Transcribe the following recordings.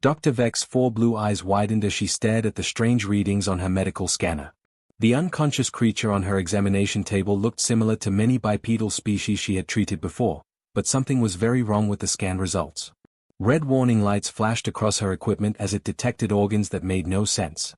Dr. Vex's four blue eyes widened as she stared at the strange readings on her medical scanner. The unconscious creature on her examination table looked similar to many bipedal species she had treated before, but something was very wrong with the scan results. Red warning lights flashed across her equipment as it detected organs that made no sense.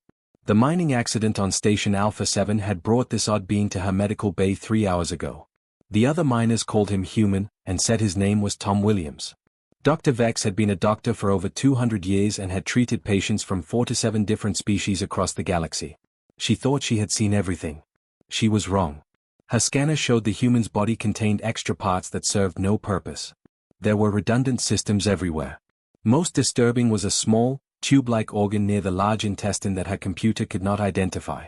The mining accident on Station Alpha 7 had brought this odd being to her medical bay 3 hours ago. The other miners called him human, and said his name was Tom Williams. Dr. Vex had been a doctor for over 200 years and had treated patients from 4 to 7 different species across the galaxy. She thought she had seen everything. She was wrong. Her scanner showed the human's body contained extra parts that served no purpose. There were redundant systems everywhere. Most disturbing was a small, tube-like organ near the large intestine that her computer could not identify.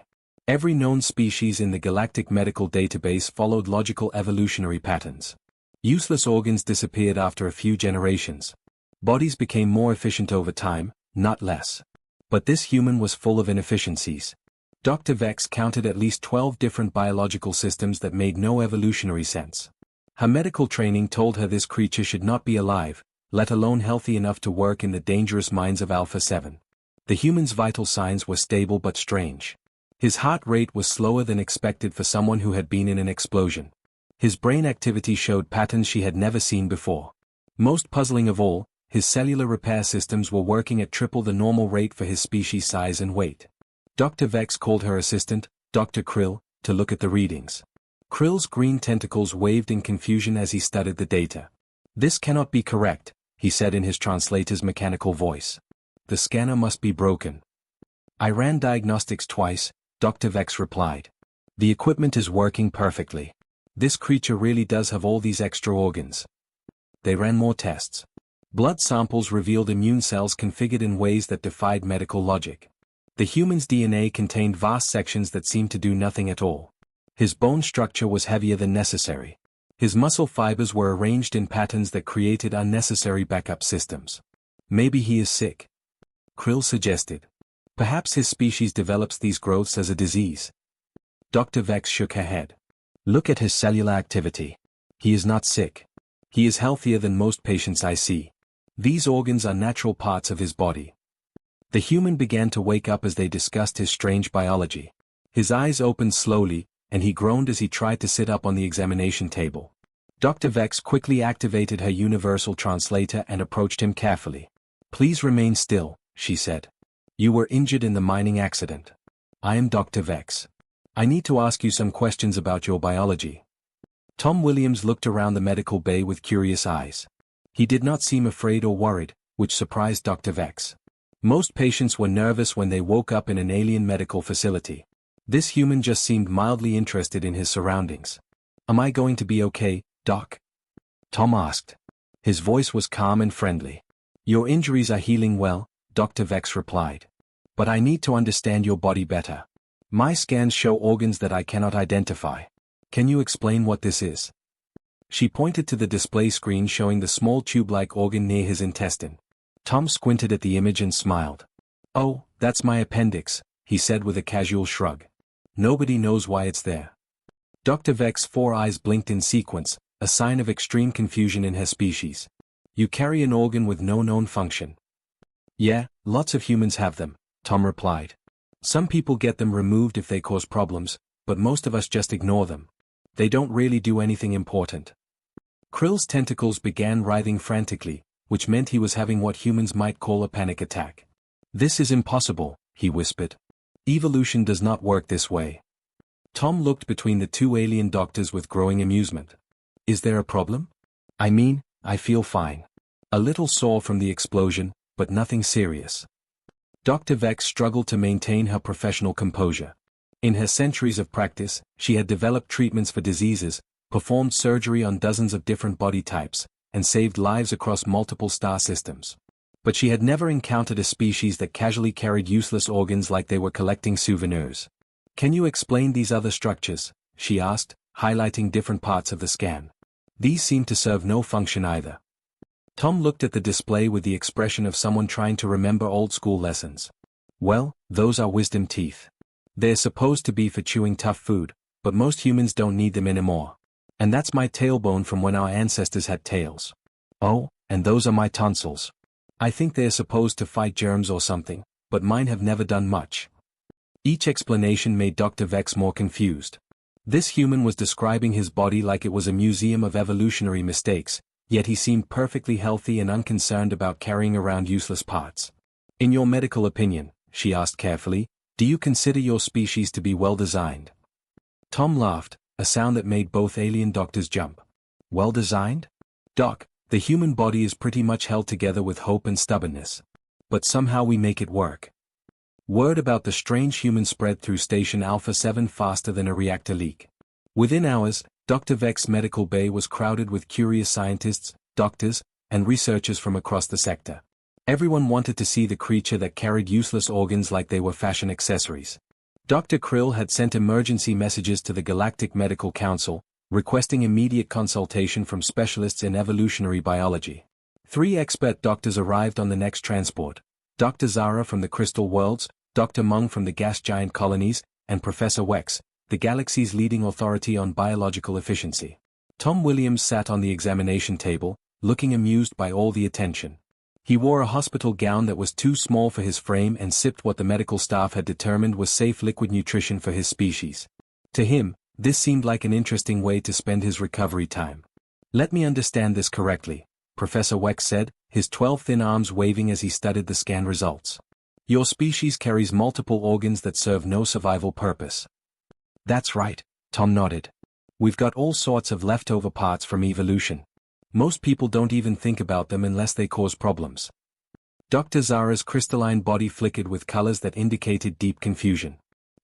Every known species in the galactic medical database followed logical evolutionary patterns. Useless organs disappeared after a few generations. Bodies became more efficient over time, not less. But this human was full of inefficiencies. Dr. Vex counted at least 12 different biological systems that made no evolutionary sense. Her medical training told her this creature should not be alive, let alone healthy enough to work in the dangerous mines of Alpha 7. The human's vital signs were stable but strange. His heart rate was slower than expected for someone who had been in an explosion. His brain activity showed patterns she had never seen before. Most puzzling of all, his cellular repair systems were working at triple the normal rate for his species size and weight. Dr. Vex called her assistant, Dr. Krill, to look at the readings. Krill's green tentacles waved in confusion as he studied the data. "This cannot be correct," he said in his translator's mechanical voice. "The scanner must be broken." "I ran diagnostics twice," Dr. Vex replied. "The equipment is working perfectly. This creature really does have all these extra organs." They ran more tests. Blood samples revealed immune cells configured in ways that defied medical logic. The human's DNA contained vast sections that seemed to do nothing at all. His bone structure was heavier than necessary. His muscle fibers were arranged in patterns that created unnecessary backup systems. "Maybe he is sick," Krill suggested. "Perhaps his species develops these growths as a disease." Dr. Vex shook her head. "Look at his cellular activity. He is not sick. He is healthier than most patients I see. These organs are natural parts of his body." The human began to wake up as they discussed his strange biology. His eyes opened slowly, and he groaned as he tried to sit up on the examination table. Dr. Vex quickly activated her universal translator and approached him carefully. "Please remain still," she said. "You were injured in the mining accident. I am Dr. Vex. I need to ask you some questions about your biology." Tom Williams looked around the medical bay with curious eyes. He did not seem afraid or worried, which surprised Dr. Vex. Most patients were nervous when they woke up in an alien medical facility. This human just seemed mildly interested in his surroundings. "Am I going to be okay, Doc?" Tom asked. His voice was calm and friendly. "Your injuries are healing well," Dr. Vex replied. "But I need to understand your body better. My scans show organs that I cannot identify. Can you explain what this is?" She pointed to the display screen showing the small tube-like organ near his intestine. Tom squinted at the image and smiled. "Oh, that's my appendix," he said with a casual shrug. "Nobody knows why it's there." Dr. Vex's four eyes blinked in sequence, a sign of extreme confusion in her species. "You carry an organ with no known function." "Yeah, lots of humans have them," Tom replied. "Some people get them removed if they cause problems, but most of us just ignore them. They don't really do anything important." Krill's tentacles began writhing frantically, which meant he was having what humans might call a panic attack. "This is impossible," he whispered. "Evolution does not work this way." Tom looked between the two alien doctors with growing amusement. "Is there a problem?" "I mean, I feel fine. A little sore from the explosion, but nothing serious." Dr. Vex struggled to maintain her professional composure. In her centuries of practice, she had developed treatments for diseases, performed surgery on dozens of different body types, and saved lives across multiple star systems. But she had never encountered a species that casually carried useless organs like they were collecting souvenirs. "Can you explain these other structures?" she asked, highlighting different parts of the scan. "These seem to serve no function either." Tom looked at the display with the expression of someone trying to remember old-school lessons. "Well, those are wisdom teeth. They're supposed to be for chewing tough food, but most humans don't need them anymore. And that's my tailbone from when our ancestors had tails. Oh, and those are my tonsils. I think they are supposed to fight germs or something, but mine have never done much. Each explanation made Dr. Vex more confused. This human was describing his body like it was a museum of evolutionary mistakes, yet he seemed perfectly healthy and unconcerned about carrying around useless parts. In your medical opinion, she asked carefully, do you consider your species to be well designed? Tom laughed, a sound that made both alien doctors jump. Well designed? Doc, the human body is pretty much held together with hope and stubbornness. But somehow we make it work. Word about the strange human spread through Station Alpha 7 faster than a reactor leak. Within hours, Dr. Vex's medical bay was crowded with curious scientists, doctors, and researchers from across the sector. Everyone wanted to see the creature that carried useless organs like they were fashion accessories. Dr. Krill had sent emergency messages to the Galactic Medical Council, requesting immediate consultation from specialists in evolutionary biology. 3 expert doctors arrived on the next transport. Dr. Zara from the Crystal Worlds, Dr. Mung from the gas giant colonies, and Professor Wex, the galaxy's leading authority on biological efficiency. Tom Williams sat on the examination table, looking amused by all the attention. He wore a hospital gown that was too small for his frame and sipped what the medical staff had determined was safe liquid nutrition for his species. To him, this seemed like an interesting way to spend his recovery time. Let me understand this correctly, Professor Wex said, his 12 thin arms waving as he studied the scan results. Your species carries multiple organs that serve no survival purpose. That's right, Tom nodded. We've got all sorts of leftover parts from evolution. Most people don't even think about them unless they cause problems. Dr. Zara's crystalline body flickered with colors that indicated deep confusion.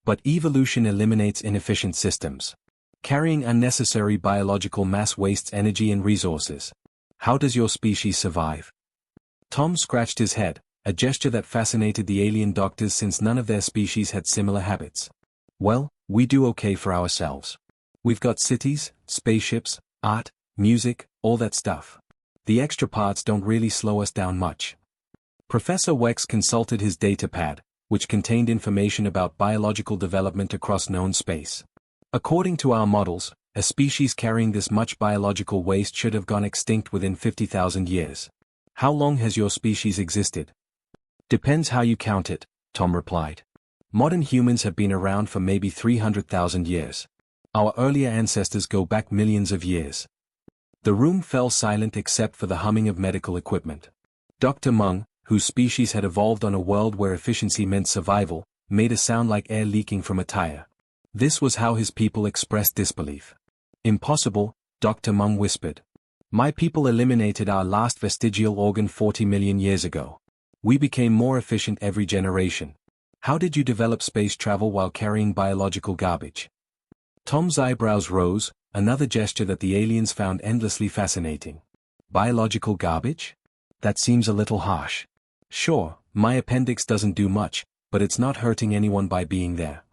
But evolution eliminates inefficient systems. Carrying unnecessary biological mass wastes energy and resources. How does your species survive? Tom scratched his head, a gesture that fascinated the alien doctors since none of their species had similar habits. Well, we do okay for ourselves. We've got cities, spaceships, art, music, all that stuff. The extra parts don't really slow us down much. Professor Wex consulted his datapad, which contained information about biological development across known space. According to our models, a species carrying this much biological waste should have gone extinct within 50,000 years. How long has your species existed? Depends how you count it, Tom replied. Modern humans have been around for maybe 300,000 years. Our earlier ancestors go back millions of years. The room fell silent except for the humming of medical equipment. Dr. Mung, whose species had evolved on a world where efficiency meant survival, made a sound like air leaking from a tire. This was how his people expressed disbelief. Impossible, Dr. Mung whispered. My people eliminated our last vestigial organ 40 million years ago. We became more efficient every generation. How did you develop space travel while carrying biological garbage? Tom's eyebrows rose, another gesture that the aliens found endlessly fascinating. Biological garbage? That seems a little harsh. Sure, my appendix doesn't do much, but it's not hurting anyone by being there.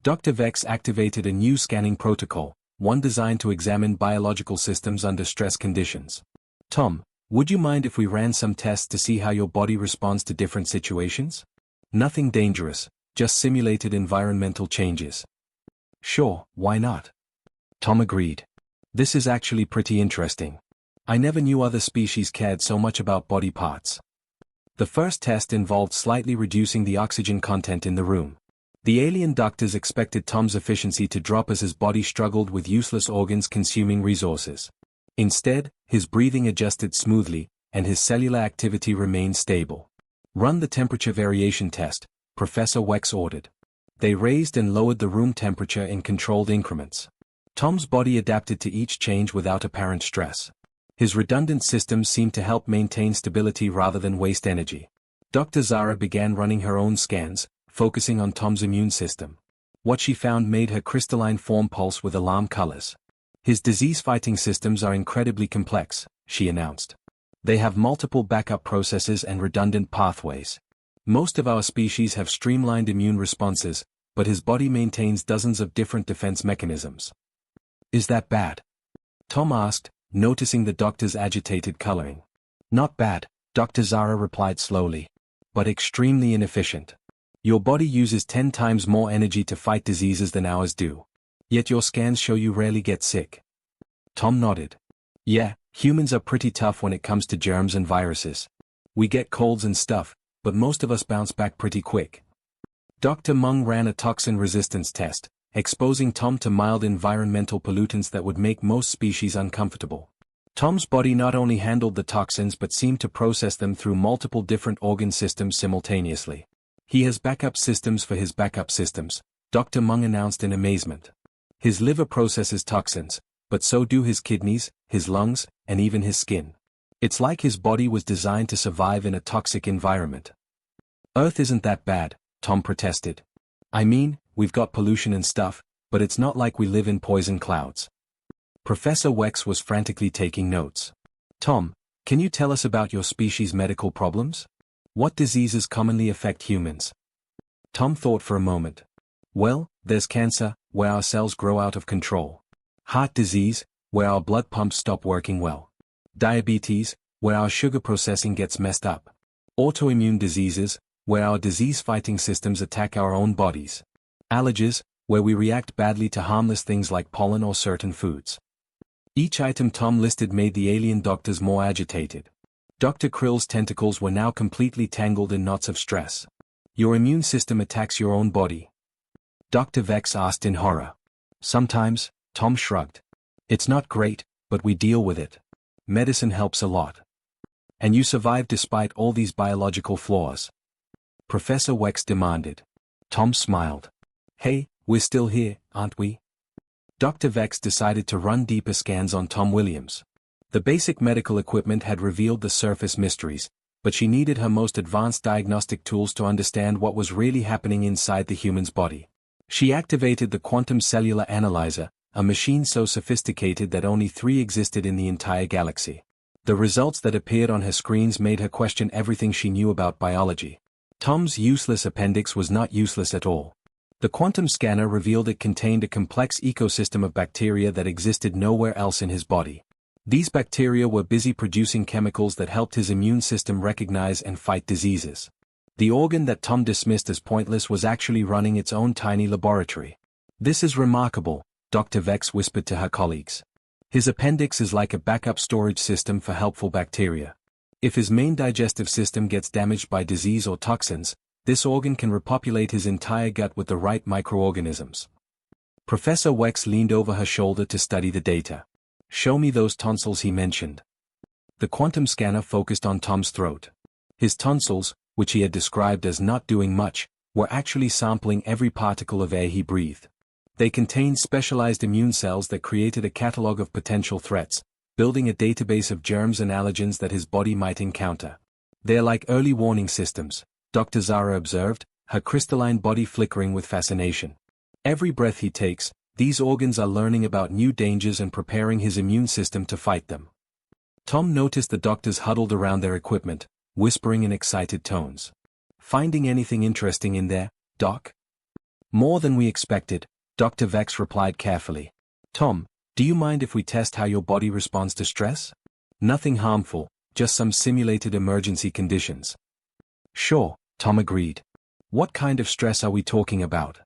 Dr. Vex activated a new scanning protocol, one designed to examine biological systems under stress conditions. Tom, would you mind if we ran some tests to see how your body responds to different situations? Nothing dangerous, just simulated environmental changes. Sure, why not? Tom agreed. This is actually pretty interesting. I never knew other species cared so much about body parts. The first test involved slightly reducing the oxygen content in the room. The alien doctors expected Tom's efficiency to drop as his body struggled with useless organs consuming resources. Instead, his breathing adjusted smoothly, and his cellular activity remained stable. Run the temperature variation test, Professor Wex ordered. They raised and lowered the room temperature in controlled increments. Tom's body adapted to each change without apparent stress. His redundant systems seemed to help maintain stability rather than waste energy. Dr. Zara began running her own scans, focusing on Tom's immune system. What she found made her crystalline form pulse with alarm colors. His disease-fighting systems are incredibly complex, she announced. They have multiple backup processes and redundant pathways. Most of our species have streamlined immune responses, but his body maintains dozens of different defense mechanisms. Is that bad? Tom asked, noticing the doctor's agitated coloring. Not bad, Dr. Zara replied slowly. But extremely inefficient. Your body uses 10 times more energy to fight diseases than ours do. Yet your scans show you rarely get sick. Tom nodded. Yeah, humans are pretty tough when it comes to germs and viruses. We get colds and stuff, but most of us bounce back pretty quick. Dr. Meng ran a toxin resistance test, exposing Tom to mild environmental pollutants that would make most species uncomfortable. Tom's body not only handled the toxins but seemed to process them through multiple different organ systems simultaneously. He has backup systems for his backup systems, Dr. Meng announced in amazement. His liver processes toxins, but so do his kidneys, his lungs, and even his skin. It's like his body was designed to survive in a toxic environment. Earth isn't that bad, Tom protested. I mean, we've got pollution and stuff, but it's not like we live in poison clouds. Professor Wex was frantically taking notes. Tom, can you tell us about your species' medical problems? What diseases commonly affect humans? Tom thought for a moment. Well, there's cancer, where our cells grow out of control. Heart disease, where our blood pumps stop working well. Diabetes, where our sugar processing gets messed up. Autoimmune diseases, where our disease-fighting systems attack our own bodies. Allergies, where we react badly to harmless things like pollen or certain foods. Each item Tom listed made the alien doctors more agitated. Dr. Krill's tentacles were now completely tangled in knots of stress. Your immune system attacks your own body? Dr. Vex asked in horror. Sometimes, Tom shrugged. It's not great, but we deal with it. Medicine helps a lot. And you survive despite all these biological flaws? Professor Wex demanded. Tom smiled. Hey, we're still here, aren't we? Dr. Vex decided to run deeper scans on Tom Williams. The basic medical equipment had revealed the surface mysteries, but she needed her most advanced diagnostic tools to understand what was really happening inside the human's body. She activated the Quantum Cellular Analyzer, a machine so sophisticated that only 3 existed in the entire galaxy. The results that appeared on her screens made her question everything she knew about biology. Tom's useless appendix was not useless at all. The quantum scanner revealed it contained a complex ecosystem of bacteria that existed nowhere else in his body. These bacteria were busy producing chemicals that helped his immune system recognize and fight diseases. The organ that Tom dismissed as pointless was actually running its own tiny laboratory. This is remarkable, Dr. Vex whispered to her colleagues. His appendix is like a backup storage system for helpful bacteria. If his main digestive system gets damaged by disease or toxins, this organ can repopulate his entire gut with the right microorganisms. Professor Wex leaned over her shoulder to study the data. Show me those tonsils he mentioned. The quantum scanner focused on Tom's throat. His tonsils, which he had described as not doing much, were actually sampling every particle of air he breathed. They contained specialized immune cells that created a catalog of potential threats, building a database of germs and allergens that his body might encounter. They're like early warning systems, Dr. Zara observed, her crystalline body flickering with fascination. Every breath he takes, these organs are learning about new dangers and preparing his immune system to fight them. Tom noticed the doctors huddled around their equipment, whispering in excited tones. Finding anything interesting in there, Doc? More than we expected, Dr. Vex replied carefully. Tom, do you mind if we test how your body responds to stress? Nothing harmful, just some simulated emergency conditions. Sure, Tom agreed. What kind of stress are we talking about?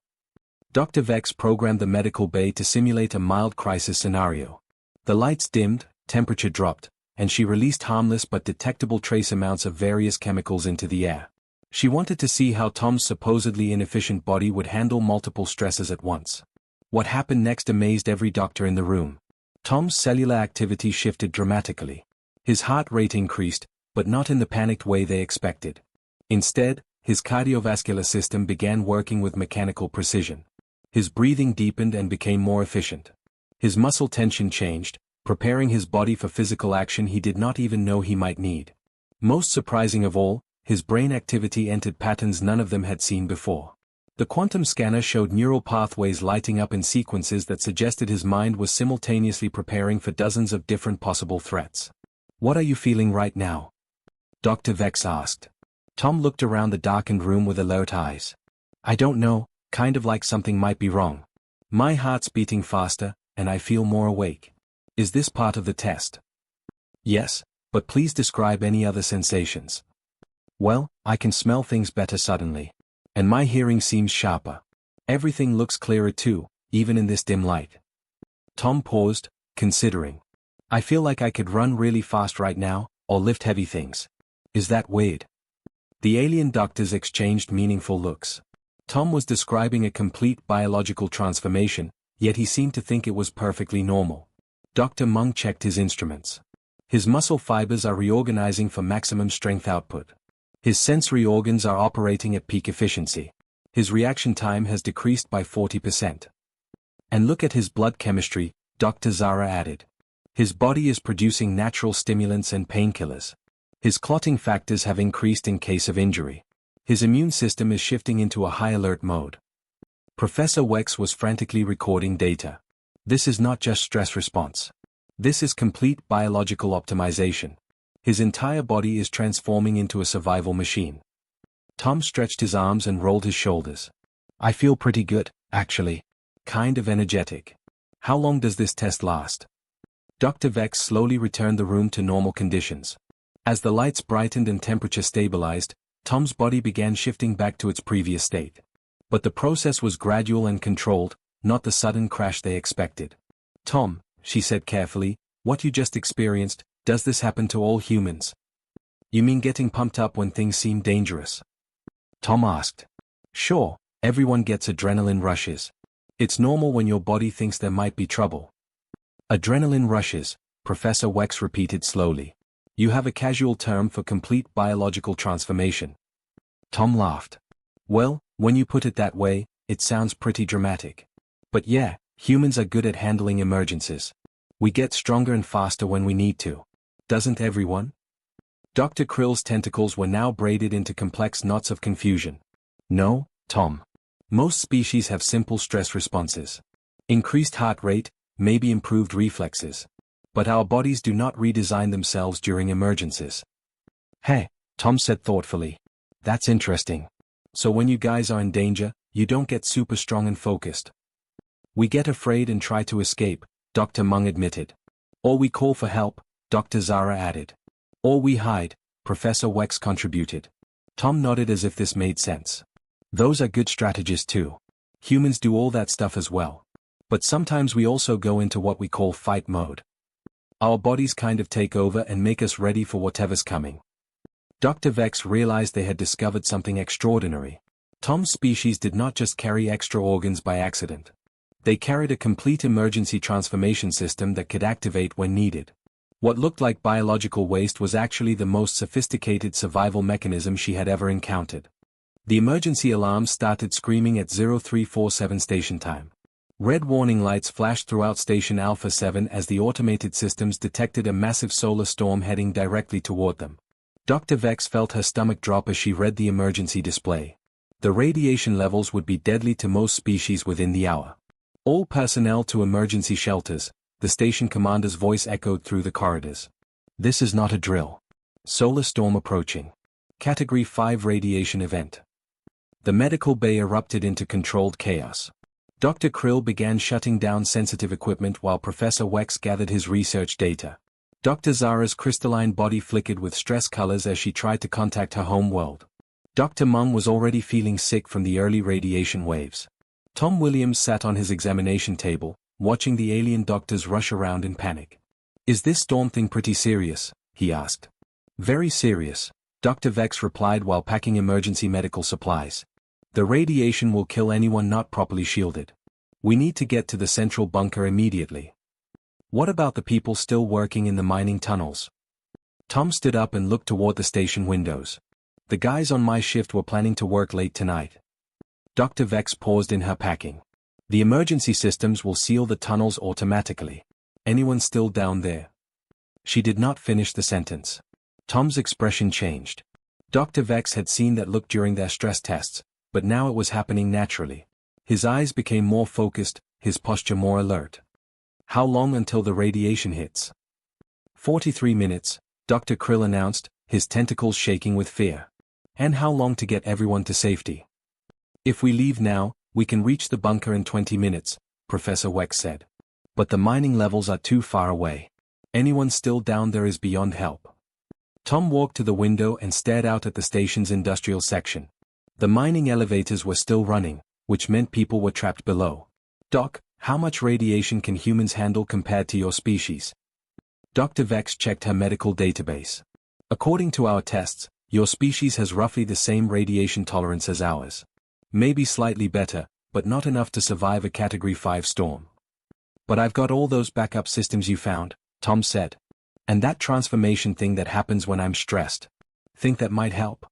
Dr. Vex programmed the medical bay to simulate a mild crisis scenario. The lights dimmed, temperature dropped, and she released harmless but detectable trace amounts of various chemicals into the air. She wanted to see how Tom's supposedly inefficient body would handle multiple stresses at once. What happened next amazed every doctor in the room. Tom's cellular activity shifted dramatically. His heart rate increased, but not in the panicked way they expected. Instead, his cardiovascular system began working with mechanical precision. His breathing deepened and became more efficient. His muscle tension changed, preparing his body for physical action he did not even know he might need. Most surprising of all, his brain activity entered patterns none of them had seen before. The quantum scanner showed neural pathways lighting up in sequences that suggested his mind was simultaneously preparing for dozens of different possible threats. What are you feeling right now? Dr. Vex asked. Tom looked around the darkened room with alert eyes. I don't know, kind of like something might be wrong. My heart's beating faster, and I feel more awake. Is this part of the test? Yes, but please describe any other sensations. Well, I can smell things better suddenly. And my hearing seems sharper. Everything looks clearer too, even in this dim light. Tom paused, considering. I feel like I could run really fast right now, or lift heavy things. Is that weird? The alien doctors exchanged meaningful looks. Tom was describing a complete biological transformation, yet he seemed to think it was perfectly normal. Dr. Meng checked his instruments. His muscle fibers are reorganizing for maximum strength output. His sensory organs are operating at peak efficiency. His reaction time has decreased by 40%. And look at his blood chemistry, Dr. Zara added. His body is producing natural stimulants and painkillers. His clotting factors have increased in case of injury. His immune system is shifting into a high alert mode. Professor Wex was frantically recording data. This is not just stress response. This is complete biological optimization. His entire body is transforming into a survival machine. Tom stretched his arms and rolled his shoulders. I feel pretty good, actually. Kind of energetic. How long does this test last? Dr. Vex slowly returned the room to normal conditions. As the lights brightened and temperature stabilized, Tom's body began shifting back to its previous state. But the process was gradual and controlled, not the sudden crash they expected. Tom, she said carefully, what you just experienced, does this happen to all humans? You mean getting pumped up when things seem dangerous? Tom asked. Sure, everyone gets adrenaline rushes. It's normal when your body thinks there might be trouble. Adrenaline rushes, Professor Wex repeated slowly. You have a casual term for complete biological transformation. Tom laughed. Well, when you put it that way, it sounds pretty dramatic. But yeah, humans are good at handling emergencies. We get stronger and faster when we need to. Doesn't everyone? Dr. Krill's tentacles were now braided into complex knots of confusion. No, Tom. Most species have simple stress responses. Increased heart rate, maybe improved reflexes. But our bodies do not redesign themselves during emergencies. Hey, Tom said thoughtfully. That's interesting. So when you guys are in danger, you don't get super strong and focused. We get afraid and try to escape, Dr. Meng admitted. Or we call for help, Dr. Zara added. Or we hide, Professor Wex contributed. Tom nodded as if this made sense. Those are good strategies too. Humans do all that stuff as well. But sometimes we also go into what we call fight mode. Our bodies kind of take over and make us ready for whatever's coming. Dr. Vex realized they had discovered something extraordinary. Tom's species did not just carry extra organs by accident. They carried a complete emergency transformation system that could activate when needed. What looked like biological waste was actually the most sophisticated survival mechanism she had ever encountered. The emergency alarms started screaming at 0347 station time. Red warning lights flashed throughout Station Alpha 7 as the automated systems detected a massive solar storm heading directly toward them. Dr. Vex felt her stomach drop as she read the emergency display. The radiation levels would be deadly to most species within the hour. All personnel to emergency shelters, the station commander's voice echoed through the corridors. This is not a drill. Solar storm approaching. Category 5 radiation event. The medical bay erupted into controlled chaos. Dr. Krill began shutting down sensitive equipment while Professor Wex gathered his research data. Dr. Zara's crystalline body flickered with stress colors as she tried to contact her home world. Dr. Mung was already feeling sick from the early radiation waves. Tom Williams sat on his examination table, watching the alien doctors rush around in panic. Is this storm thing pretty serious? He asked. Very serious, Dr. Vex replied while packing emergency medical supplies. The radiation will kill anyone not properly shielded. We need to get to the central bunker immediately. What about the people still working in the mining tunnels? Tom stood up and looked toward the station windows. The guys on my shift were planning to work late tonight. Dr. Vex paused in her packing. The emergency systems will seal the tunnels automatically. Anyone still down there? She did not finish the sentence. Tom's expression changed. Dr. Vex had seen that look during their stress tests, but now it was happening naturally. His eyes became more focused, his posture more alert. How long until the radiation hits? 43 minutes, Dr. Krill announced, his tentacles shaking with fear. And how long to get everyone to safety? If we leave now, we can reach the bunker in 20 minutes, Professor Wex said. But the mining levels are too far away. Anyone still down there is beyond help. Tom walked to the window and stared out at the station's industrial section. The mining elevators were still running, which meant people were trapped below. Doc, how much radiation can humans handle compared to your species? Dr. Vex checked her medical database. According to our tests, your species has roughly the same radiation tolerance as ours. Maybe slightly better, but not enough to survive a Category 5 storm. But I've got all those backup systems you found, Tom said. And that transformation thing that happens when I'm stressed. Think that might help?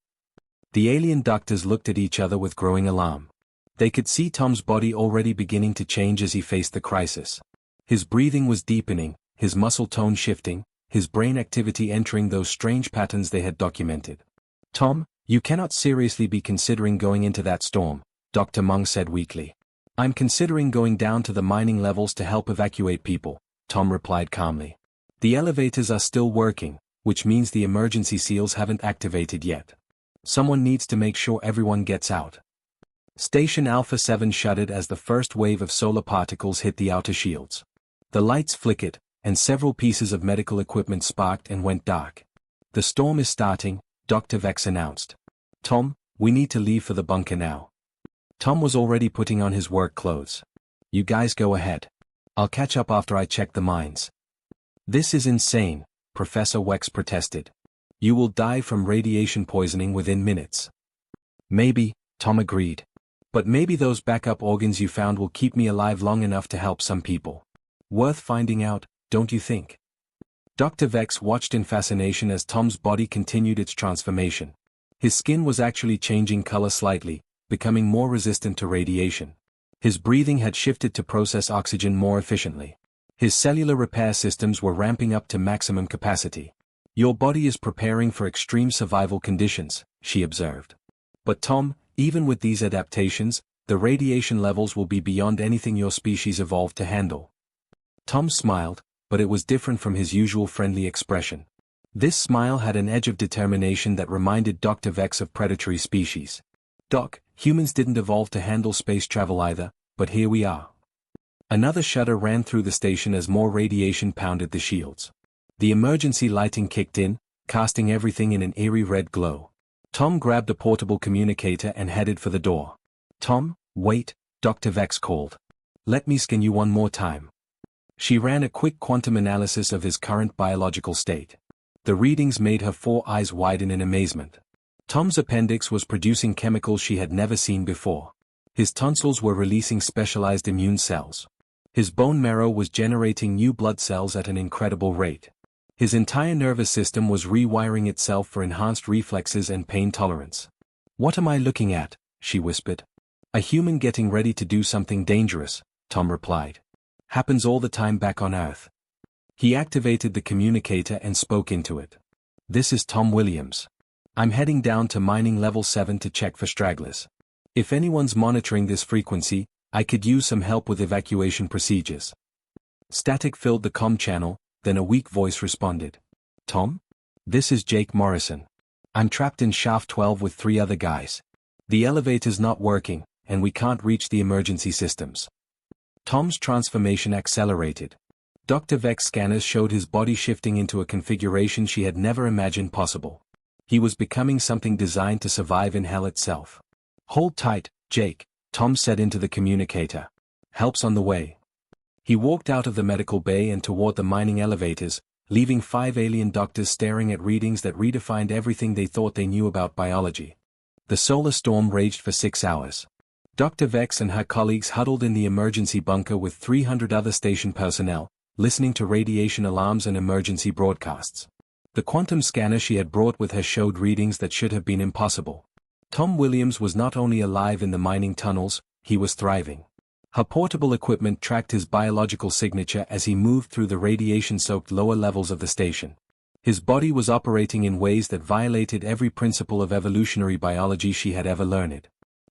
The alien doctors looked at each other with growing alarm. They could see Tom's body already beginning to change as he faced the crisis. His breathing was deepening, his muscle tone shifting, his brain activity entering those strange patterns they had documented. Tom, you cannot seriously be considering going into that storm, Dr. Mung said weakly. I'm considering going down to the mining levels to help evacuate people, Tom replied calmly. The elevators are still working, which means the emergency seals haven't activated yet. Someone needs to make sure everyone gets out. Station Alpha 7 shuddered as the first wave of solar particles hit the outer shields. The lights flickered, and several pieces of medical equipment sparked and went dark. The storm is starting, Dr. Vex announced. Tom, we need to leave for the bunker now. Tom was already putting on his work clothes. You guys go ahead. I'll catch up after I check the mines. This is insane, Professor Wex protested. You will die from radiation poisoning within minutes. Maybe, Tom agreed. But maybe those backup organs you found will keep me alive long enough to help some people. Worth finding out, don't you think? Dr. Vex watched in fascination as Tom's body continued its transformation. His skin was actually changing color slightly, becoming more resistant to radiation. His breathing had shifted to process oxygen more efficiently. His cellular repair systems were ramping up to maximum capacity. Your body is preparing for extreme survival conditions, she observed. But Tom, even with these adaptations, the radiation levels will be beyond anything your species evolved to handle. Tom smiled, but it was different from his usual friendly expression. This smile had an edge of determination that reminded Dr. Vex of predatory species. Doc, humans didn't evolve to handle space travel either, but here we are. Another shudder ran through the station as more radiation pounded the shields. The emergency lighting kicked in, casting everything in an eerie red glow. Tom grabbed a portable communicator and headed for the door. Tom, wait, Dr. Vex called. Let me scan you one more time. She ran a quick quantum analysis of his current biological state. The readings made her 4 eyes widen in amazement. Tom's appendix was producing chemicals she had never seen before. His tonsils were releasing specialized immune cells. His bone marrow was generating new blood cells at an incredible rate. His entire nervous system was rewiring itself for enhanced reflexes and pain tolerance. What am I looking at? She whispered. A human getting ready to do something dangerous, Tom replied. Happens all the time back on Earth. He activated the communicator and spoke into it. This is Tom Williams. I'm heading down to mining level 7 to check for stragglers. If anyone's monitoring this frequency, I could use some help with evacuation procedures. Static filled the comm channel, then a weak voice responded. Tom? This is Jake Morrison. I'm trapped in shaft 12 with 3 other guys. The elevator's not working, and we can't reach the emergency systems. Tom's transformation accelerated. Dr. Vex scanners showed his body shifting into a configuration she had never imagined possible. He was becoming something designed to survive in hell itself. Hold tight, Jake, Tom said into the communicator. Help's on the way. He walked out of the medical bay and toward the mining elevators, leaving 5 alien doctors staring at readings that redefined everything they thought they knew about biology. The solar storm raged for 6 hours. Dr. Vex and her colleagues huddled in the emergency bunker with 300 other station personnel, listening to radiation alarms and emergency broadcasts. The quantum scanner she had brought with her showed readings that should have been impossible. Tom Williams was not only alive in the mining tunnels, he was thriving. Her portable equipment tracked his biological signature as he moved through the radiation-soaked lower levels of the station. His body was operating in ways that violated every principle of evolutionary biology she had ever learned.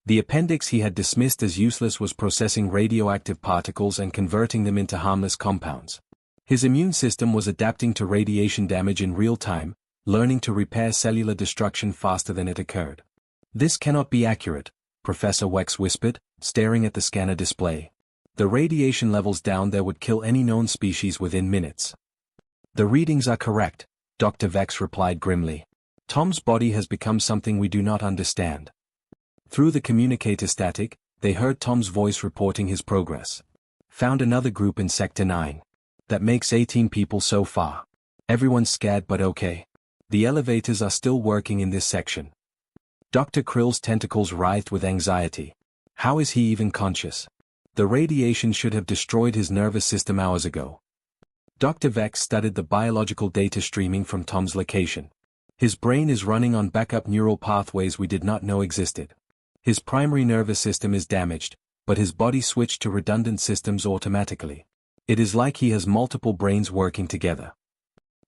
The appendix he had dismissed as useless was processing radioactive particles and converting them into harmless compounds. His immune system was adapting to radiation damage in real time, learning to repair cellular destruction faster than it occurred. This cannot be accurate, Professor Wex whispered, staring at the scanner display. The radiation levels down there would kill any known species within minutes. The readings are correct, Dr. Vex replied grimly. Tom's body has become something we do not understand. Through the communicator static, they heard Tom's voice reporting his progress. Found another group in Sector 9. That makes 18 people so far. Everyone's scared but okay. The elevators are still working in this section. Dr. Krill's tentacles writhed with anxiety. How is he even conscious? The radiation should have destroyed his nervous system hours ago. Dr. Vex studied the biological data streaming from Tom's location. His brain is running on backup neural pathways we did not know existed. His primary nervous system is damaged, but his body switched to redundant systems automatically. It is like he has multiple brains working together.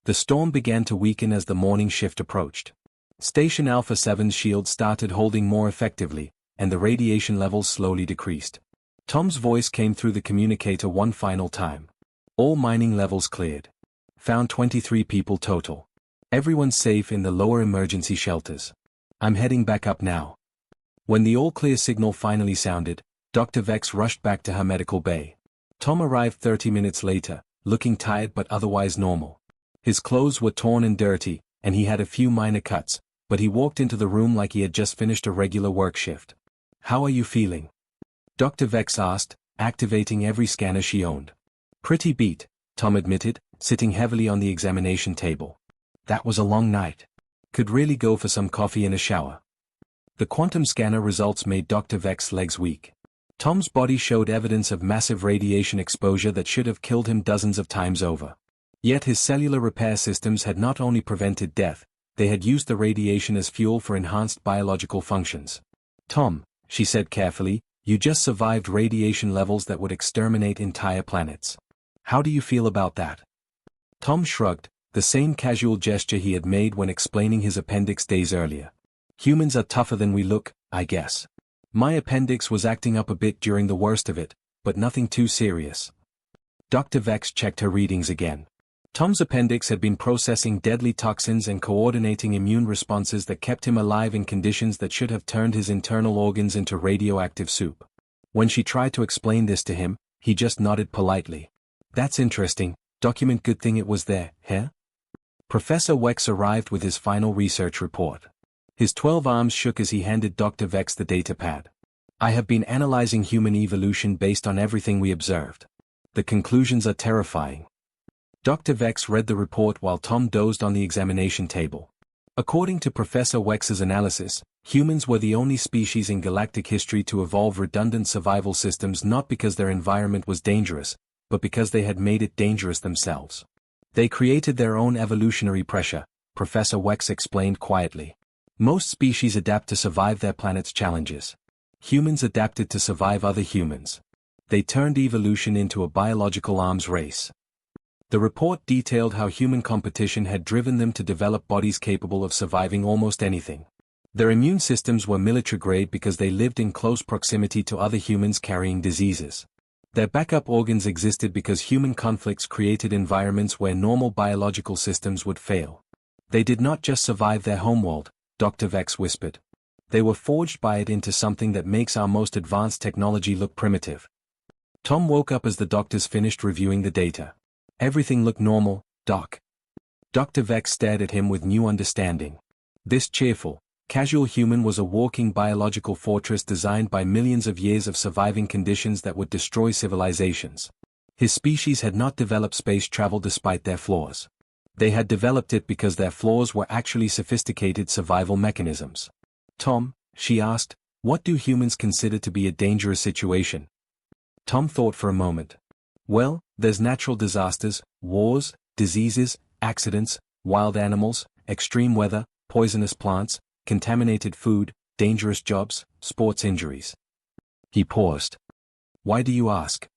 The storm began to weaken as the morning shift approached. Station Alpha 7's shield started holding more effectively, and the radiation levels slowly decreased. Tom's voice came through the communicator one final time. All mining levels cleared. Found 23 people total. Everyone's safe in the lower emergency shelters. I'm heading back up now. When the all-clear signal finally sounded, Dr. Vex rushed back to her medical bay. Tom arrived 30 minutes later, looking tired but otherwise normal. His clothes were torn and dirty, and he had a few minor cuts, but he walked into the room like he had just finished a regular work shift. How are you feeling? Dr. Vex asked, activating every scanner she owned. Pretty beat, Tom admitted, sitting heavily on the examination table. That was a long night. Could really go for some coffee and a shower. The quantum scanner results made Dr. Vex's legs weak. Tom's body showed evidence of massive radiation exposure that should have killed him dozens of times over. Yet his cellular repair systems had not only prevented death, they had used the radiation as fuel for enhanced biological functions. Tom, she said carefully, you just survived radiation levels that would exterminate entire planets. How do you feel about that? Tom shrugged, the same casual gesture he had made when explaining his appendix days earlier. Humans are tougher than we look, I guess. My appendix was acting up a bit during the worst of it, but nothing too serious. Dr. Vex checked her readings again. Tom's appendix had been processing deadly toxins and coordinating immune responses that kept him alive in conditions that should have turned his internal organs into radioactive soup. When she tried to explain this to him, he just nodded politely. That's interesting, document good thing it was there, huh? Professor Wex arrived with his final research report. His 12 arms shook as he handed Dr. Vex the datapad. I have been analyzing human evolution based on everything we observed. The conclusions are terrifying. Dr. Vex read the report while Tom dozed on the examination table. According to Professor Wex's analysis, humans were the only species in galactic history to evolve redundant survival systems not because their environment was dangerous, but because they had made it dangerous themselves. They created their own evolutionary pressure, Professor Wex explained quietly. Most species adapt to survive their planet's challenges. Humans adapted to survive other humans. They turned evolution into a biological arms race. The report detailed how human competition had driven them to develop bodies capable of surviving almost anything. Their immune systems were military-grade because they lived in close proximity to other humans carrying diseases. Their backup organs existed because human conflicts created environments where normal biological systems would fail. They did not just survive their homeworld, Dr. Vex whispered. They were forged by it into something that makes our most advanced technology look primitive. Tom woke up as the doctors finished reviewing the data. Everything looked normal, Doc. Dr. Vex stared at him with new understanding. This cheerful, casual human was a walking biological fortress designed by millions of years of surviving conditions that would destroy civilizations. His species had not developed space travel despite their flaws. They had developed it because their flaws were actually sophisticated survival mechanisms. Tom, she asked, what do humans consider to be a dangerous situation? Tom thought for a moment. Well, there's natural disasters, wars, diseases, accidents, wild animals, extreme weather, poisonous plants, contaminated food, dangerous jobs, sports injuries. He paused. Why do you ask?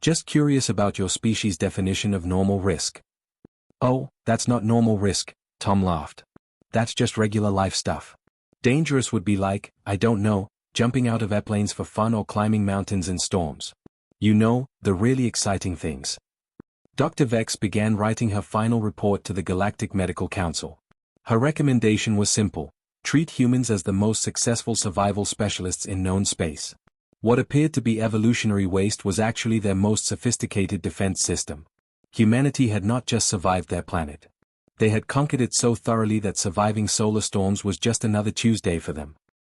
Just curious about your species' definition of normal risk. Oh, that's not normal risk, Tom laughed. That's just regular life stuff. Dangerous would be like, I don't know, jumping out of airplanes for fun or climbing mountains in storms. You know, the really exciting things. Dr. Vex began writing her final report to the Galactic Medical Council. Her recommendation was simple: treat humans as the most successful survival specialists in known space. What appeared to be evolutionary waste was actually their most sophisticated defense system. Humanity had not just survived their planet. They had conquered it so thoroughly that surviving solar storms was just another Tuesday for them.